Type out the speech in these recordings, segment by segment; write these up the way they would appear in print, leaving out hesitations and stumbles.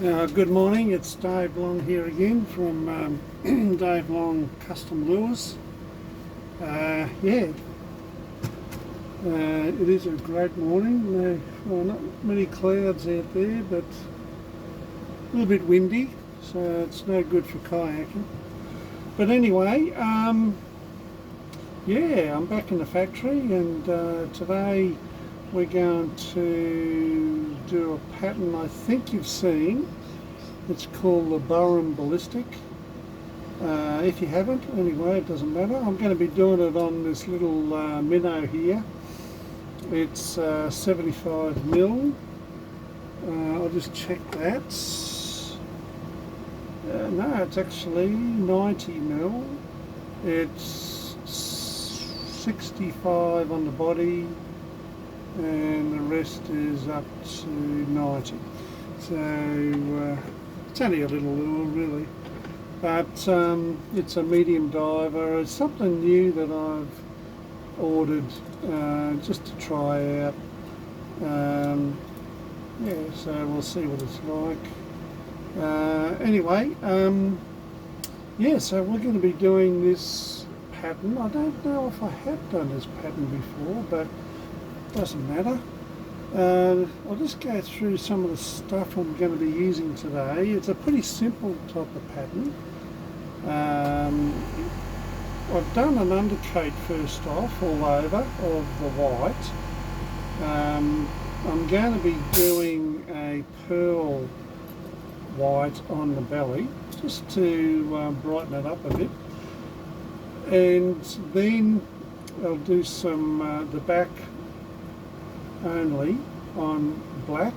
Good morning, it's Dave Long here again from Dave Long Custom Lures. It is a great morning. Well, not many clouds out there, but a little bit windy, so it's no good for kayaking. But anyway, I'm back in the factory, and today we're going to do a pattern I think you've seen. It's called the Burrum Ballistic. If you haven't, anyway, it doesn't matter. I'm going to be doing it on this little minnow here. It's 75 mil. I'll just check that. No, it's actually 90 mil. It's 65 on the body, and the rest is up to 90. So it's only a little lure really, but it's a medium diver. It's something new that I've ordered just to try out. So we'll see what it's like. Anyway, so we're going to be doing this pattern. I don't know if I have done this pattern before, but doesn't matter. I'll just go through some of the stuff I'm going to be using today. It's a pretty simple type of pattern. I've done an undercoat first off all over of the white. I'm going to be doing a pearl white on the belly just to brighten it up a bit, and then I'll do some the back only on black,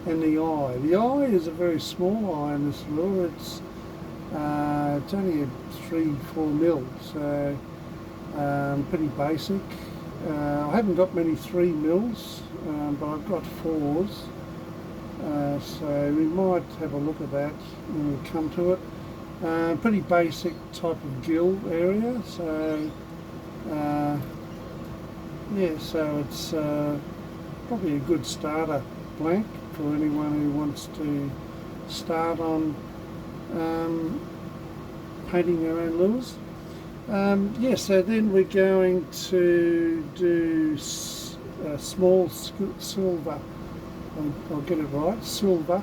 and the eye. The eye is a very small eye in this lure. It's only a 3-4 mil, so pretty basic. I haven't got many 3 mils, but I've got 4s, so we might have a look at that when we come to it. Pretty basic type of gill area, so so it's probably a good starter blank for anyone who wants to start on painting their own lures. So then we're going to do small silver, I'll get it right, silver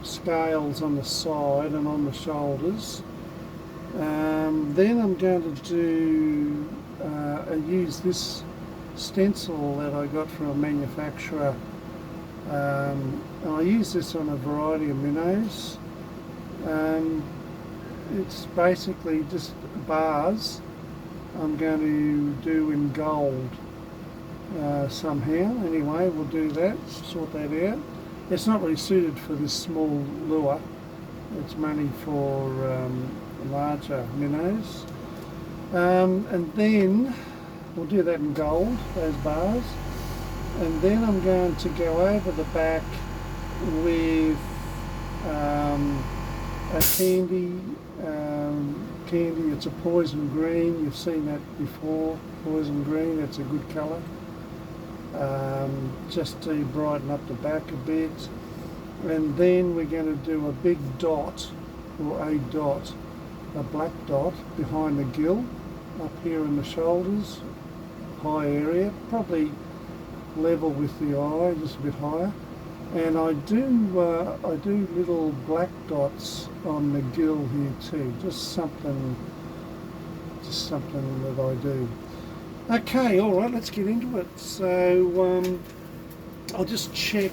scales on the side and on the shoulders. Then I'm going to do use this stencil that I got from a manufacturer, and I use this on a variety of minnows. It's basically just bars I'm going to do in gold somehow. Anyway, we'll do that, sort that out. It's not really suited for this small lure. It's mainly for larger minnows. And then we'll do that in gold, those bars, and then I'm going to go over the back with a candy. It's a poison green. You've seen that before. Poison green. It's a good colour. Just to brighten up the back a bit, and then we're going to do a big dot, or a dot, a black dot behind the gill, up here in the shoulders, high area, probably level with the eye, just a bit higher. And I do little black dots on the gill here too, just something that I do. Okay, all right, let's get into it. So I'll just check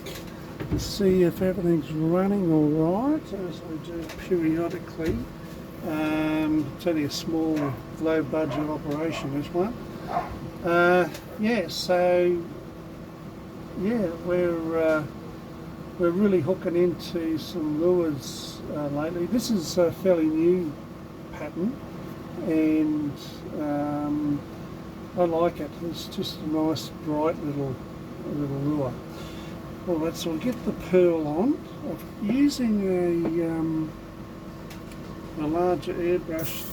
to see if everything's running all right, as I do periodically. It's only a small, low-budget operation, this one. We're really hooking into some lures lately. This is a fairly new pattern, and I like it. It's just a nice, bright little lure. All right, so I'll get the pearl on. I'm using a larger airbrush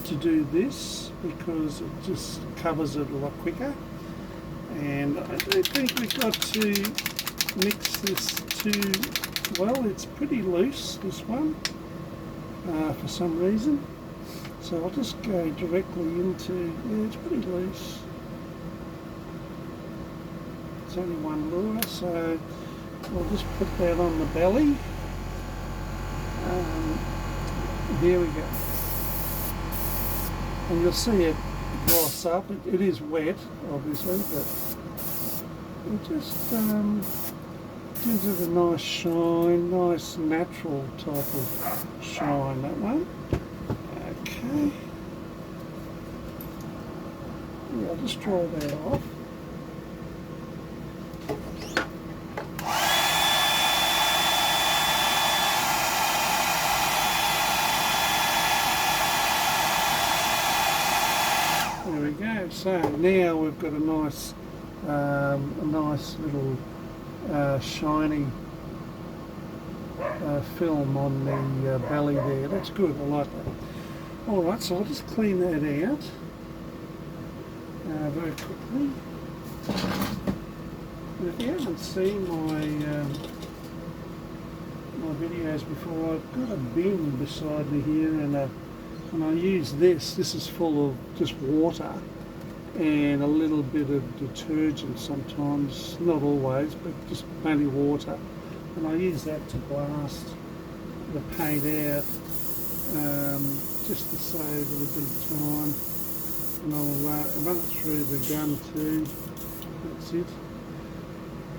to do this because it just covers it a lot quicker. And I don't think we've got to mix this too well. It's pretty loose, this one, for some reason. So I'll just go directly into, yeah, it's pretty loose. It's only one lure, so I'll just put that on the belly. Here we go. And you'll see it gloss up. It is wet, obviously, but it just gives it a nice shine, nice natural type of shine, that one. Okay. Yeah, I'll just dry that off. There we go. So now we've got a nice little shiny film on the belly there. That's good. I like that. All right, so I'll just clean that out very quickly. And if you haven't seen my videos before, I've got a bin beside me here, and I use this. This is full of just water and a little bit of detergent sometimes, not always, but just mainly water. And I use that to blast the paint out, just to save a little bit of time. And I'll run it through the gun too. That's it.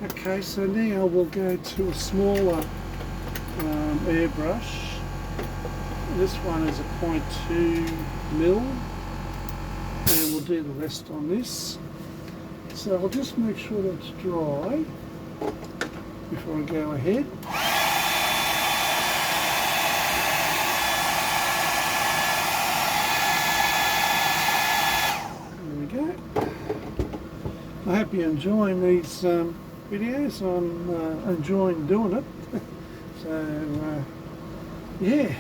Okay, so now we'll go to a smaller airbrush. This one is a 0.2 mil, and we'll do the rest on this. So I'll just make sure that's dry before I go ahead. There we go. I hope you're enjoying these videos. I'm enjoying doing it. So yeah.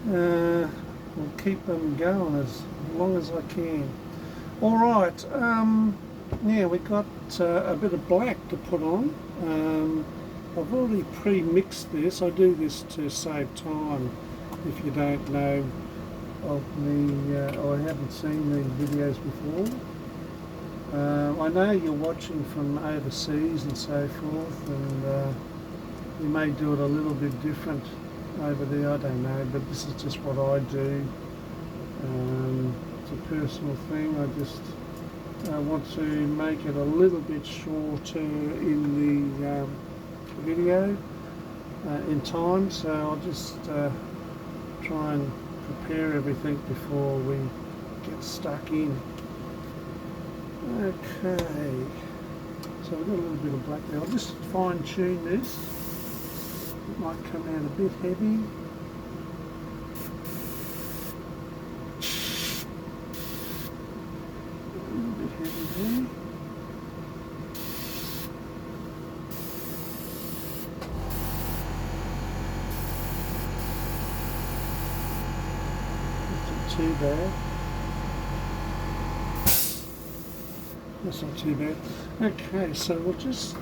We'll keep them going as long as I can. All right, yeah, we got a bit of black to put on. I've already pre-mixed this. I do this to save time. If you don't know of me, or haven't seen these videos before, I know you're watching from overseas and so forth, and you may do it a little bit different over there, I don't know, but this is just what I do. It's a personal thing. I just want to make it a little bit shorter in the video in time, so I'll just try and prepare everything before we get stuck in. Okay, so we've got a little bit of black there. I'll just fine tune this. It might come out a bit heavy. A little bit heavy there. Not too bad. That's not too bad. Okay, so we'll just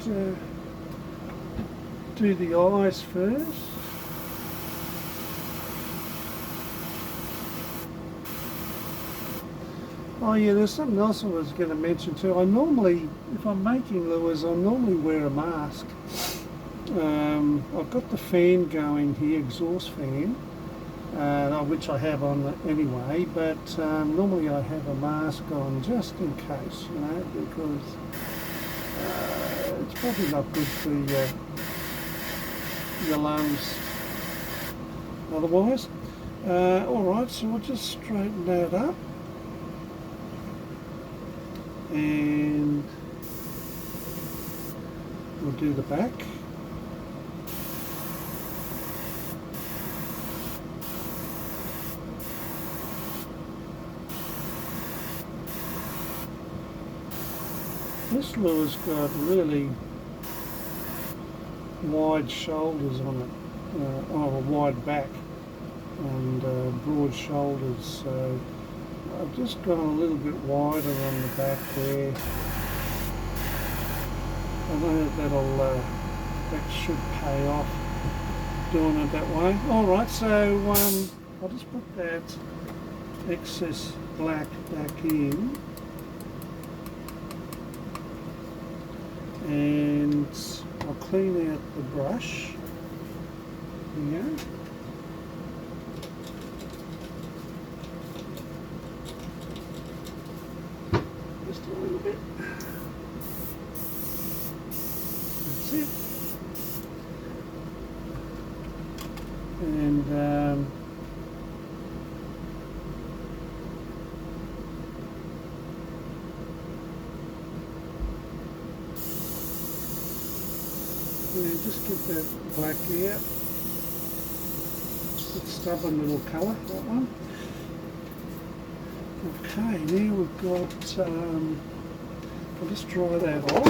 do the eyes first. Oh yeah, there's something else I was going to mention too. I normally, if I'm making lures, I normally wear a mask. I've got the fan going here, exhaust fan, which I have on anyway, but normally I have a mask on just in case, you know, because it's probably not good for your lungs otherwise. Alright, so we'll just straighten that up, and we'll do the back. This lure's got really wide shoulders on it, a wide back and broad shoulders, so I've just gone a little bit wider on the back there. I know that'll that should pay off doing it that way. Alright, so I'll just put that excess black back in, and I'll clean out the brush. There we go. Just a little bit. That's it. And yeah, just get that black out. Good stubborn little colour, that one. Okay, now we've got, I'll just dry that off.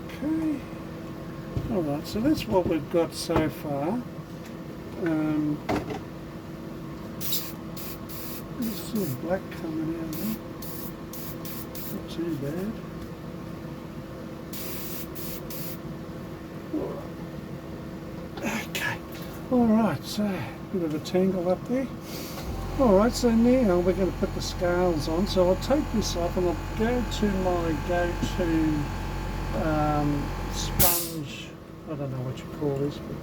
Okay, alright, so that's what we've got so far. There's some black coming out there, not too bad. Okay, alright, so a bit of a tangle up there. Alright, so now we're going to put the scales on, so I'll take this off and I'll go to my go-to sponge, I don't know what you call this, but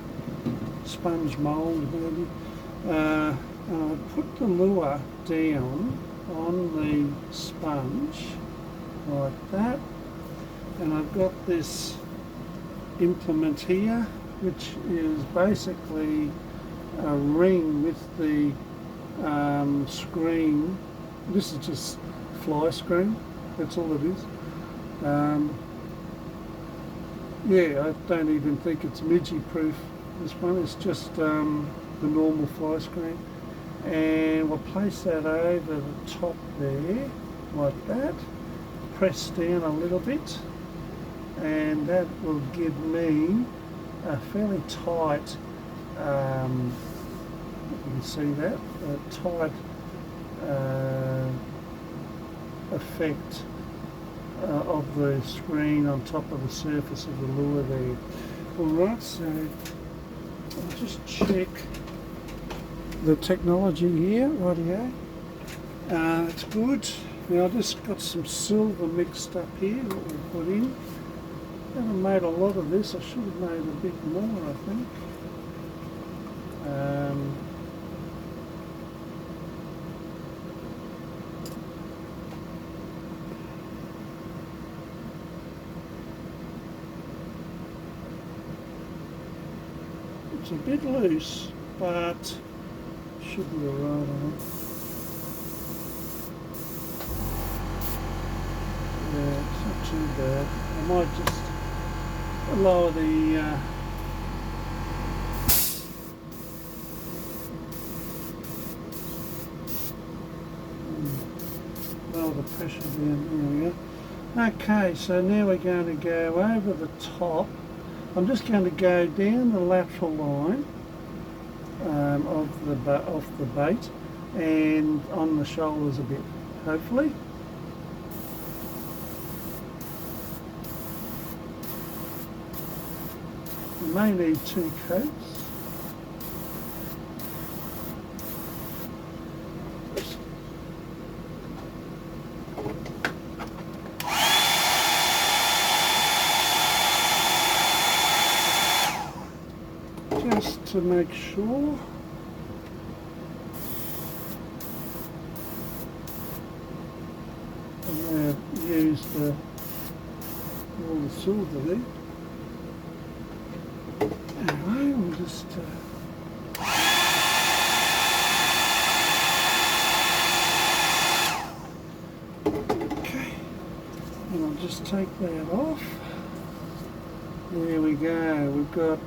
sponge mould maybe. And I put the lure down on the sponge like that, and I've got this implement here which is basically a ring with the screen. This is just fly screen, that's all it is. Yeah, I don't even think it's midgie proof, this one. It's just the normal fly screen, and we'll place that over the top there like that, press down a little bit, and that will give me a fairly tight, you can see that, a tight effect of the screen on top of the surface of the lure there. Alright, so I'll just check the technology here, rightio. It's good. Now I've just got some silver mixed up here that we'll put in. I haven't made a lot of this, I should have made a bit more, I think. It's a bit loose, but should be alright on it. Yeah, it's not too bad. I might just lower the lower the pressure down. There we go. Okay, so now we're going to go over the top. I'm just going to go down the lateral line of the bait and on the shoulders a bit, hopefully. You may need 2 coats. Just to make sure. I may have used all the silver there. Anyway, we'll just okay, and I'll just take that off. There we go. We've got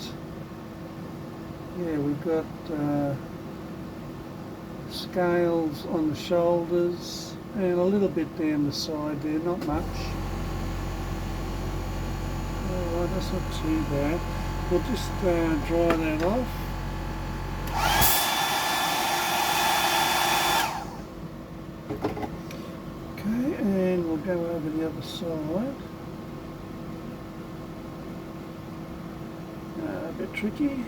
scales on the shoulders and a little bit down the side there, not much. Alright, that's not too bad. We'll just dry that off. go over the other side. A bit tricky.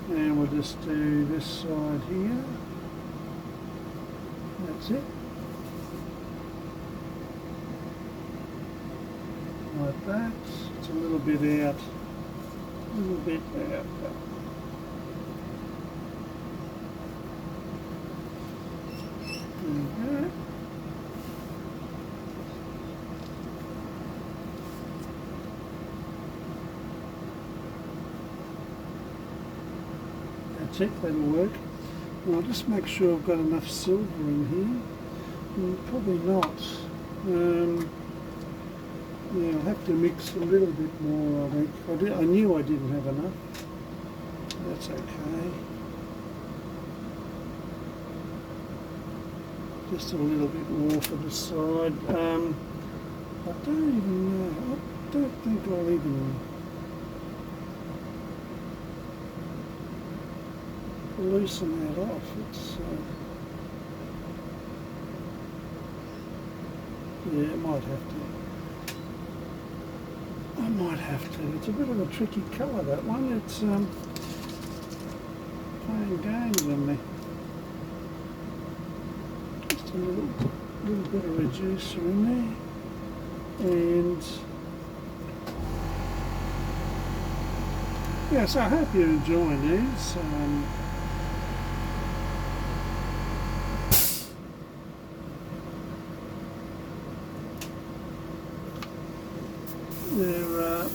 And we'll just do this side here. That's it. Like that. It's a little bit out. A little bit out. There we go. That's it, that'll work. And I'll just make sure I've got enough silver in here. Probably not. Yeah, I'll have to mix a little bit more, I think. I knew I didn't have enough. That's okay. Just a little bit more for the side. I don't even know. I don't think I'll even loosen that off. It's yeah, it might have to. I might have to. It's a bit of a tricky colour, that one. It's playing games on me. Just a little bit of reducer in there, and yeah. So I hope you're enjoying these. They're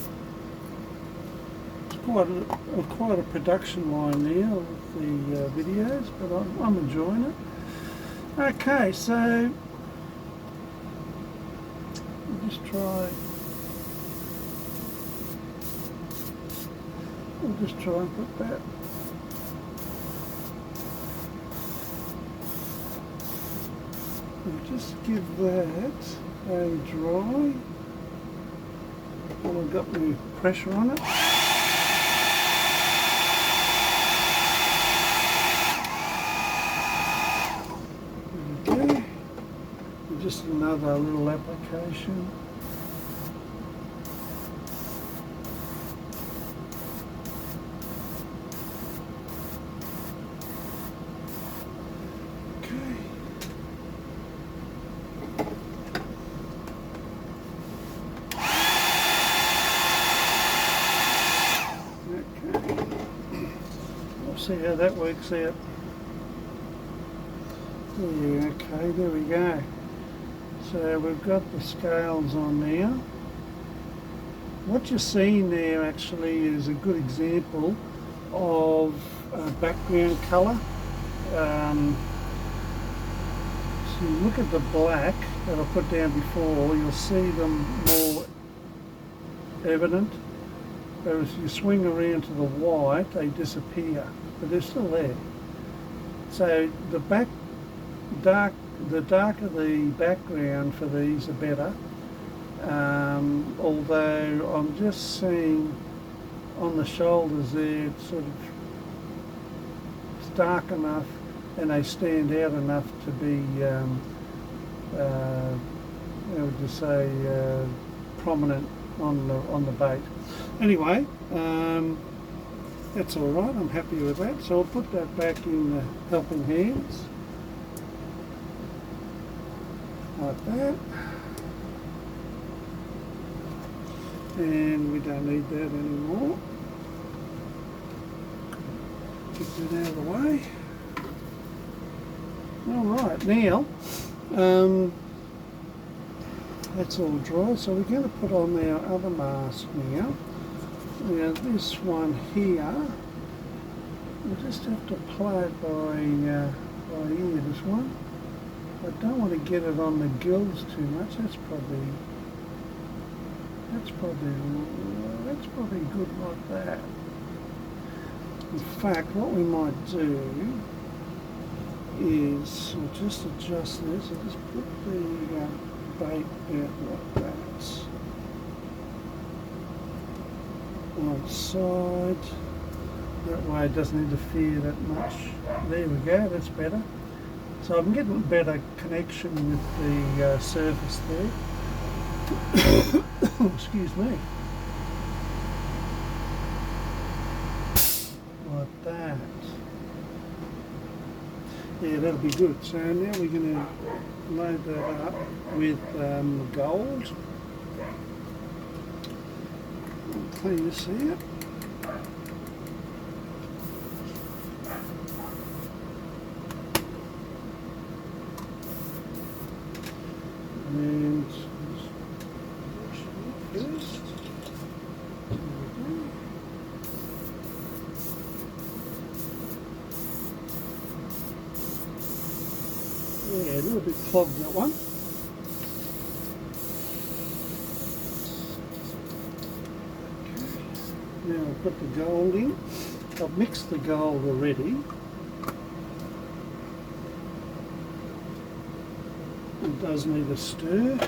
quite a production line now with the videos, but I'm enjoying it. Okay, so we'll just try and put that. We'll just give that a dry. Well, I've got my pressure on it. Okay. And just another little application. See how that works out. Yeah, okay, there we go. So we've got the scales on now. What you're seeing there actually is a good example of background colour. So you look at the black that I put down before, you'll see them more evident. Whereas if you swing around to the white, they disappear, but they're still there. So the darker the background for these, the better. Although I'm just seeing on the shoulders there, it's sort of it's dark enough, and they stand out enough to be, how would you say, prominent on the bait. Anyway, that's all right. I'm happy with that. So I'll put that back in the helping hands, like that. And we don't need that anymore. Get that out of the way. All right, now that's all dry. So we're going to put on our other mask now. Now this one here, we'll just have to apply it by ear, this one. I don't want to get it on the gills too much. That's probably good like that. In fact, what we might do is we'll just adjust this. I'll just put the bait out like that. One side, that way it doesn't interfere that much. There we go, that's better. So I'm getting a better connection with the surface there. Excuse me. Like that. Yeah, that'll be good. So now we're going to load that up with gold. I'll clean this out. And wash it first. Yeah, a little bit clogged, that one. Okay. Now I'll put the gold in. I've mixed the gold already. It does need a stir.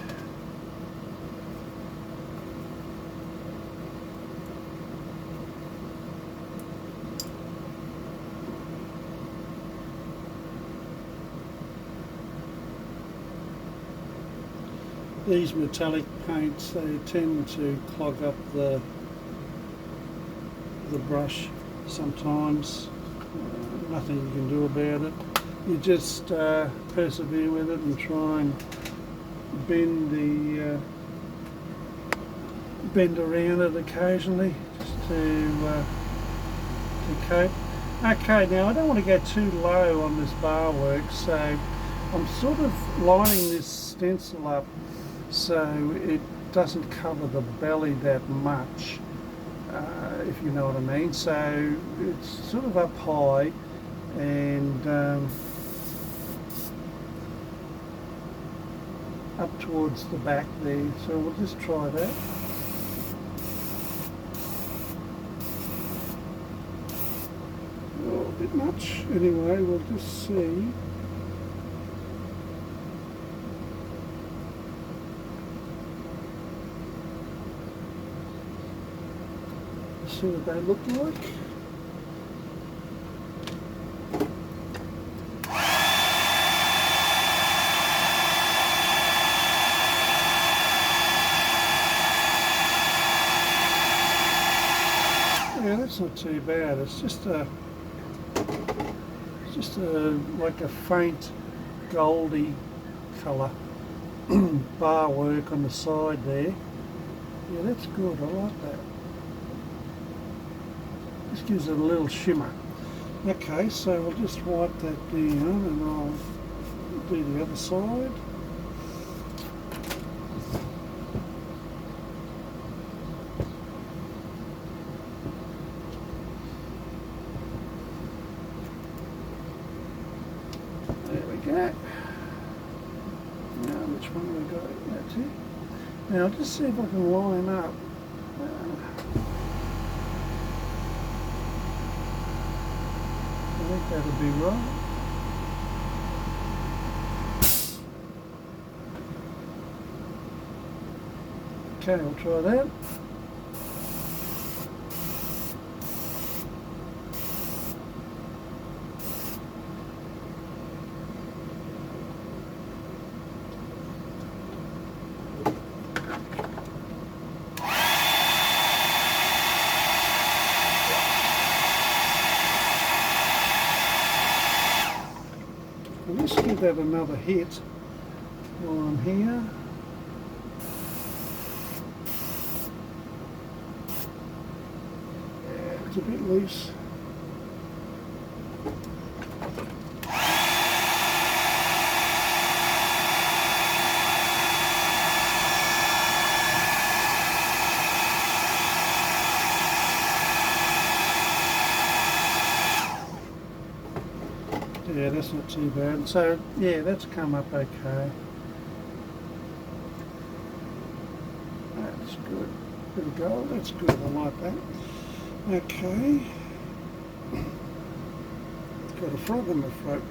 These metallic paints, they tend to clog up the brush sometimes. Nothing you can do about it. You just persevere with it and try and bend around it occasionally just to coat. Okay, now I don't want to go too low on this bar work, so I'm sort of lining this stencil up so it doesn't cover the belly that much, if you know what I mean. So it's sort of up high and up towards the back there, so we'll just try that. Oh, a bit much. Anyway, we'll just see. See what they look like. Yeah, that's not too bad. It's just like a faint goldy colour bar work on the side there. Yeah, that's good. I like that. This gives it a little shimmer. Okay, so we'll just wipe that down and I'll do the other side. There we go. Now which one have we got? That's it. Now I'll just see if I can line up. I think that'll be right. Okay, I'll try that. I'll just give that another hit while I'm here. Yeah, it's a bit loose. Yeah, that's not too bad. So, yeah, that's come up okay. That's good. Bit of gold, that's good. I like that. Okay. It's got a frog in the throat.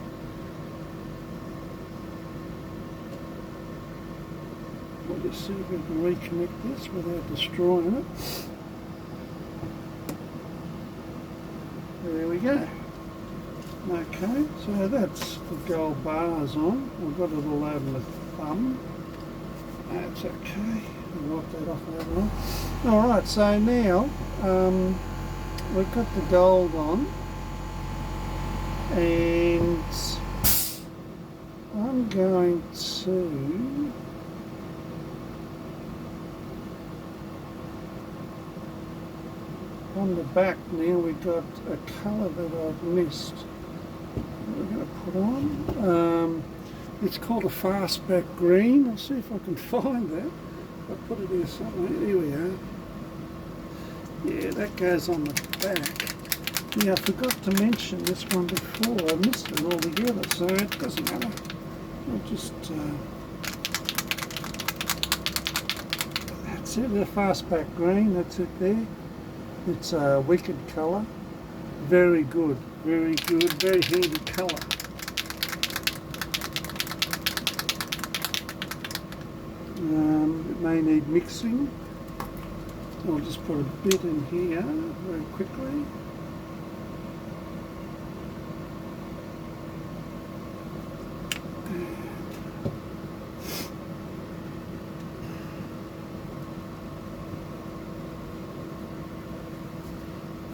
We'll just see if we can reconnect this without destroying it. There we go. Okay, so that's the gold bars on. I've got it all over my thumb. That's okay. I'll wipe that off later on. Alright, so now we've got the gold on, and I'm going to on the back now we've got a colour that I've missed. We're going to put on. It's called a fastback green. I'll see if I can find that. I'll put it here somewhere. Here we are. Yeah, that goes on the back. Yeah, I forgot to mention this one before. I missed it altogether, so it doesn't matter. I'll just... that's it, the fastback green, that's it there. It's a wicked colour. Very good, very handy colour. It may need mixing. I'll just put a bit in here very quickly.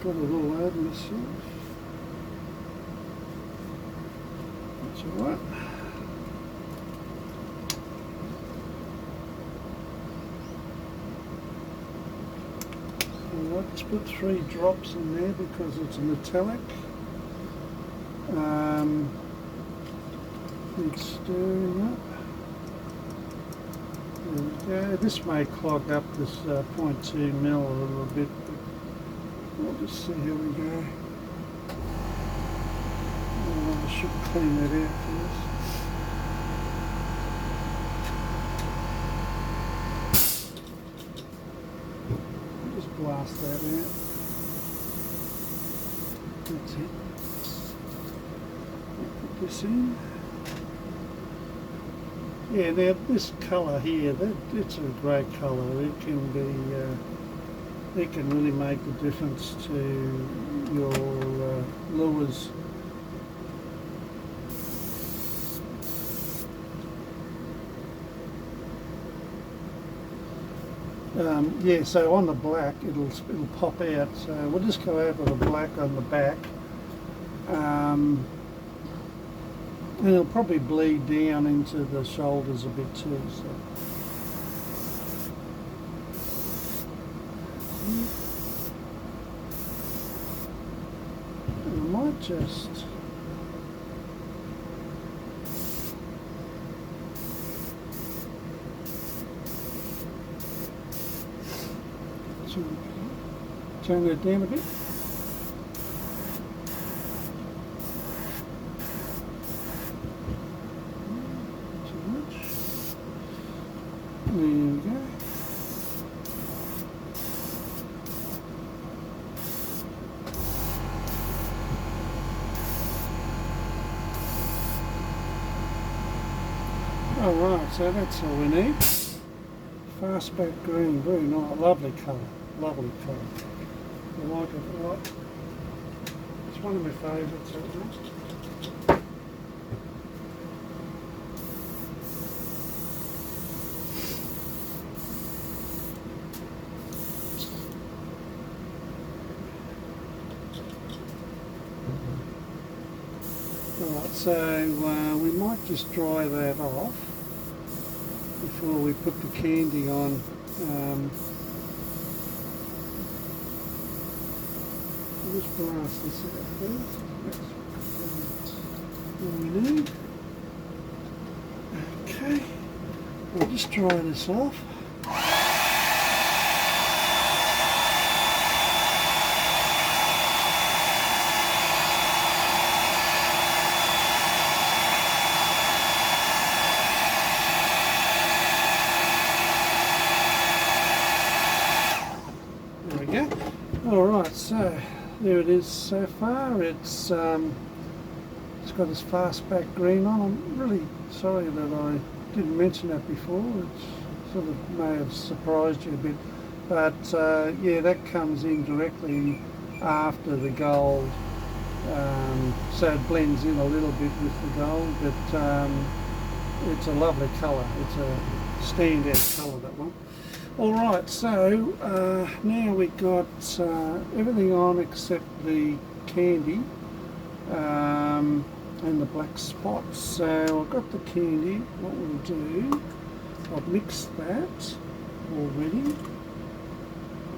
Got it all over myself. That's alright. Alright, let's put 3 drops in there because it's a metallic. It's stirring up. There we go. This may clog up this 0.2 mil a little bit, but we'll just see how we go. I should clean that out first. I'll just blast that out. That's it. I'll put this in. Yeah, now this colour here, it's a great colour. It can be, it can really make the difference to your lures. Yeah, so on the black it'll pop out. So we'll just go over the black on the back. And it'll probably bleed down into the shoulders a bit too. So. And I might just turn that down a bit. There we go. Alright, so that's all we need. Fastback green, very nice, lovely colour, lovely colour. I like it a lot. It's one of my favourites, at least. Alright, so we might just dry that off before we put the candy on. I'll just blast this out first. That's all we need. Okay, I'll just dry this off. Alright, so there it is so far. It's got this fastback green on. I'm really sorry that I didn't mention that before. It sort of may have surprised you a bit. But yeah, that comes in directly after the gold so it blends in a little bit with the gold, but it's a lovely colour. It's a standout colour, that one. Alright, so now we've got everything on except the candy and the black spots. So I've got the candy. What we'll do, I've mixed that already,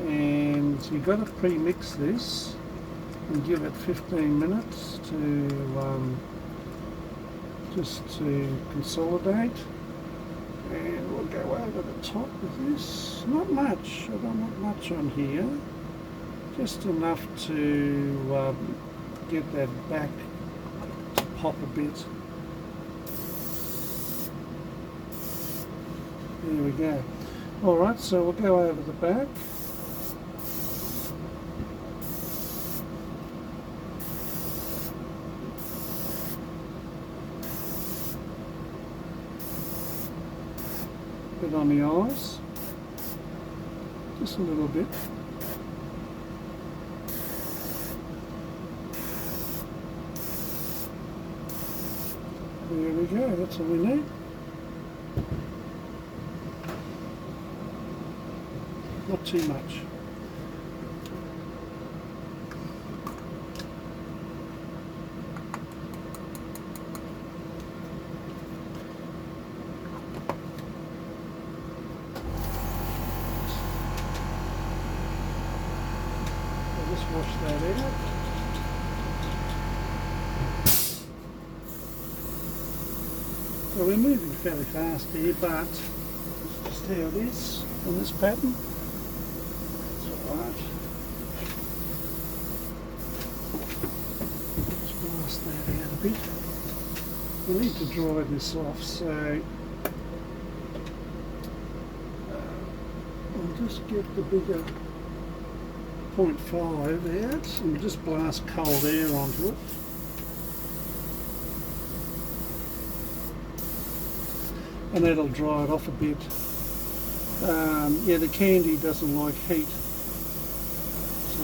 and you've got to pre-mix this and give it 15 minutes to just to consolidate. And we'll go over the top with this. Not much, I don't want much on here, just enough to get that back to pop a bit. There we go. Alright, so we'll go over the back. Bit on the eyes, just a little bit. There we go, that's all we need. Not too much. Just wash that out. So we're moving fairly fast here, but it's just how it is on this pattern. It's alright. Let's blast that out a bit. We need to dry this off, so I'll just get the bigger 0.5 out and just blast cold air onto it. And that'll dry it off a bit. Yeah, the candy doesn't like heat, so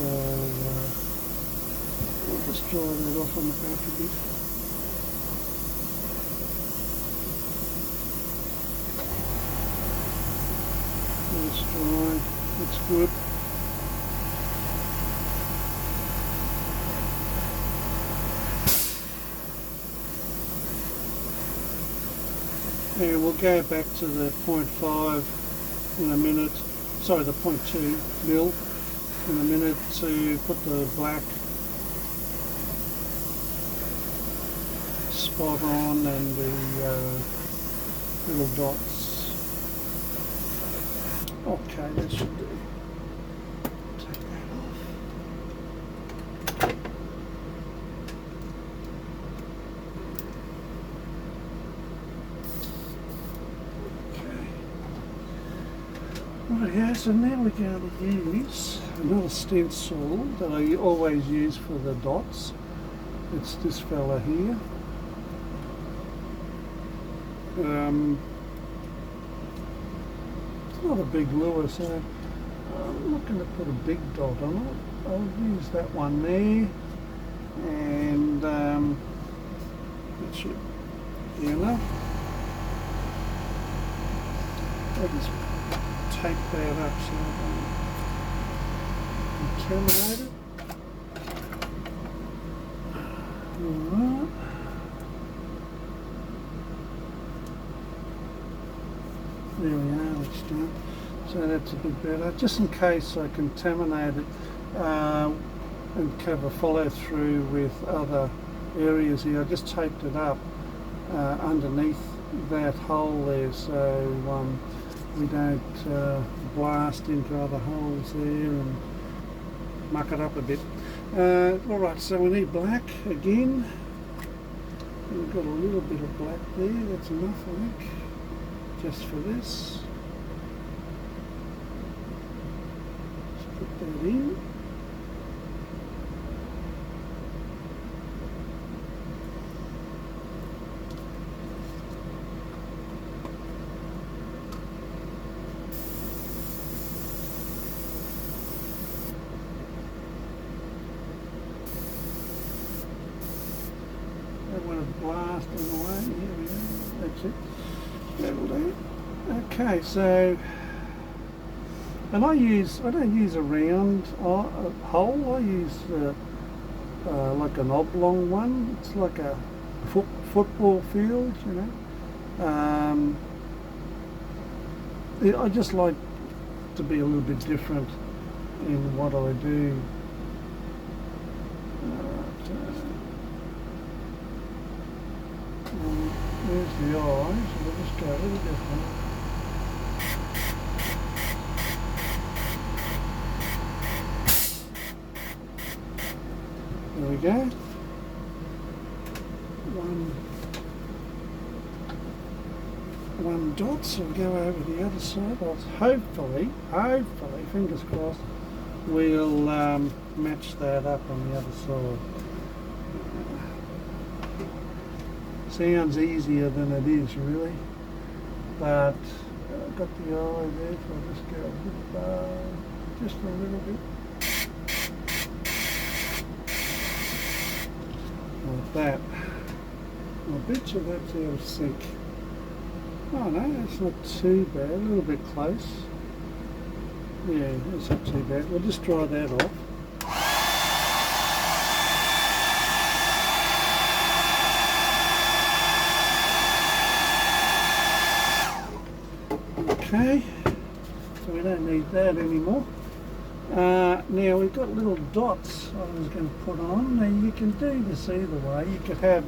we'll just dry that off on the back a bit. It's dry, it's good. And we'll go back to the 0.5 in a minute, sorry, the 0.2 mil in a minute to put the black spot on and the little dots. Okay, that should do. Take that off. Right, so now we're going to use another stencil that I always use for the dots. It's this fella here. It's not a big lure, so I'm not going to put a big dot on it. I'll use that one there, and that should be enough. I'll just tape that up so I don't contaminate it. Alright. There we are, that's done. So that's a bit better. Just in case I contaminate it and cover follow through with other areas here, I just taped it up underneath that hole there, so we don't blast into other holes there and muck it up a bit. Alright, so we need black again. We've got a little bit of black there, that's enough I think, just for this. Just put that in. started blasting away. Here we go. That's it. That'll do. Okay, so, and I don't use a round hole. I use like an oblong one. It's like a football field, you know. I just like to be a little bit different in what I do. There's the eyes. We'll just go a little different. There we go. One dot, so we'll go over the other side. Well, hopefully, fingers crossed, we'll match that up on the other side. Sounds easier than it is, really, but I've got the eye there, so I'll just go a bit, just a little bit. Like that. I bet you that's out of sync. Oh no, that's not too bad, a little bit close. Yeah, that's not too bad. We'll just dry that off. Okay, so we don't need that anymore. Now we've got little dots I was going to put on. Now you can do this either way. You could have,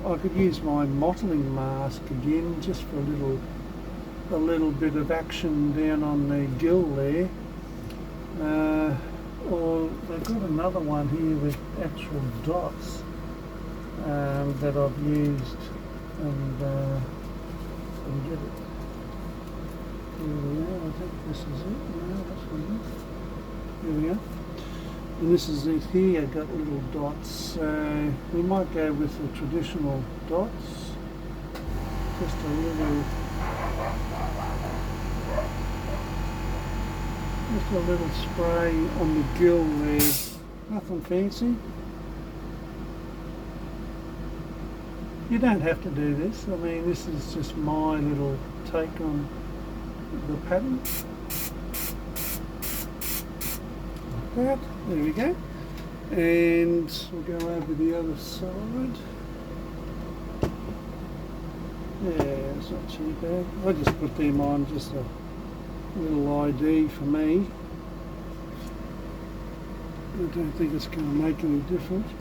I could use my mottling mask again just for a little bit of action down on the gill there. Or they've got another one here with actual dots that I've used, and I'll get it. Here we are, I think this is it. No, that's not it. Here we are. And this is it here, got little dots. We might go with the traditional dots. Just a little spray on the gill there. Nothing fancy. You don't have to do this. I mean, this is just my little take on the pattern. Like that. There we go. And we'll go over the other side. Yeah, it's not too bad. I just put them on, just a little ID for me. I don't think it's going to make any difference.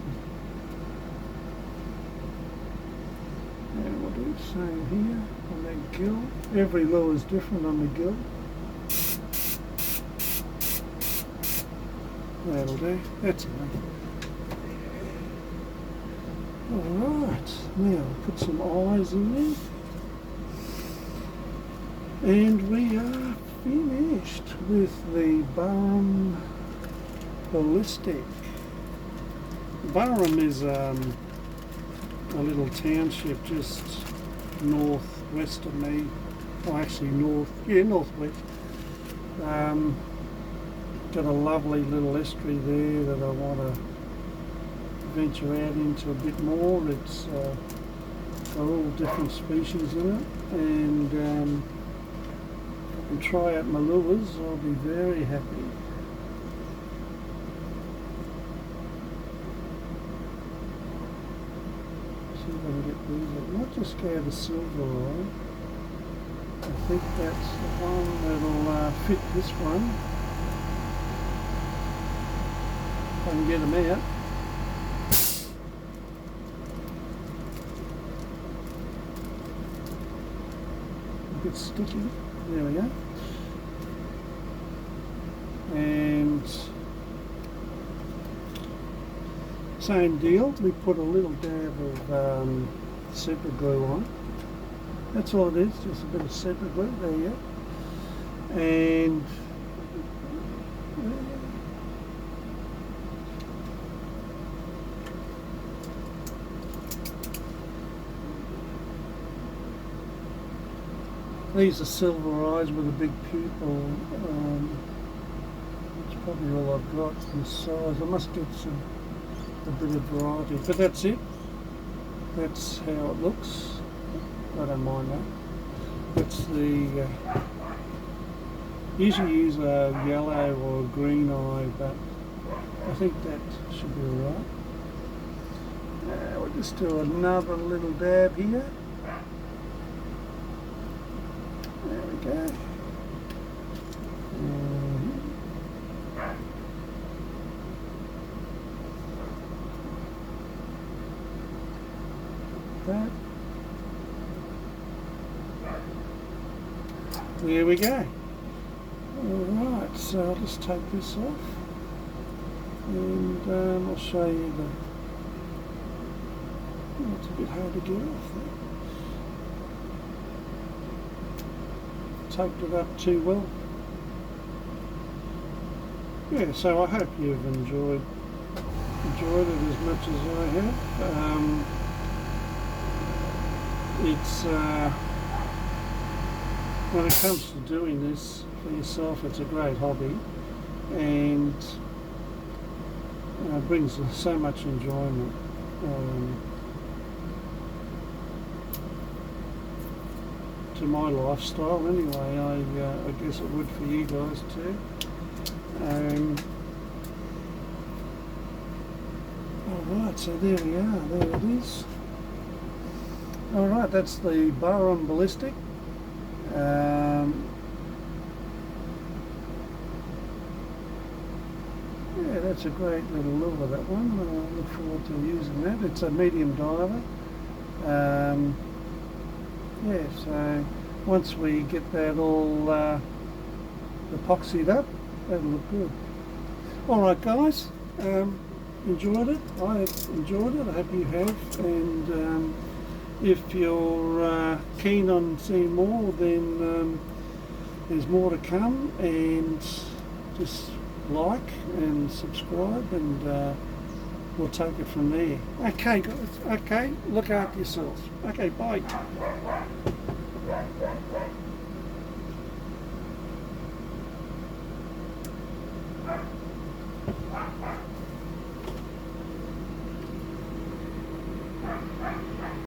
And we'll do the same here on that gill. Every lure is different on the gill. That'll do. That's enough. Alright, now I'll put some eyes in there. And we are finished with the Burrum Ballistic. Burrum is a little township just northwest of me. Oh, actually northwest. Got a lovely little estuary there that I want to venture out into a bit more. It's got all different species in it, and if I can try out my lures, I'll be very happy. See if I can get these. I might just go the silver eye. I think that's the one that'll fit this one. If I can get them out. A bit sticky. There we go. And same deal. We put a little dab of super glue on. That's all it is. Just a bit of super glue. There you go. And these are silver eyes with a big pupil. That's probably all I've got in size. I must get a bit of variety, but that's it. That's how it looks. I don't mind that. That's the usually use a yellow or a green eye, but I think that should be alright. We'll just do another little dab here. There we go. That. There we go. Alright, so I'll just take this off and I'll show you the... Oh, it's a bit hard to get off there. Taped it up too well. Yeah, so I hope you've enjoyed it as much as I have. It's when it comes to doing this for yourself, it's a great hobby, and brings so much enjoyment. To my lifestyle anyway. I guess it would for you guys too. Alright, so there we are, there it is. Alright, that's the Barron Ballistic. Yeah, that's a great little lure, that one. I look forward to using that. It's a medium diver. Yeah, so once we get that all epoxied up, that'll look good. Alright guys, enjoyed it. I enjoyed it, I hope you have, and if you're keen on seeing more, then there's more to come, and just like and subscribe, and we'll take it from there. Okay guys, okay, look after yourselves. Okay, bye.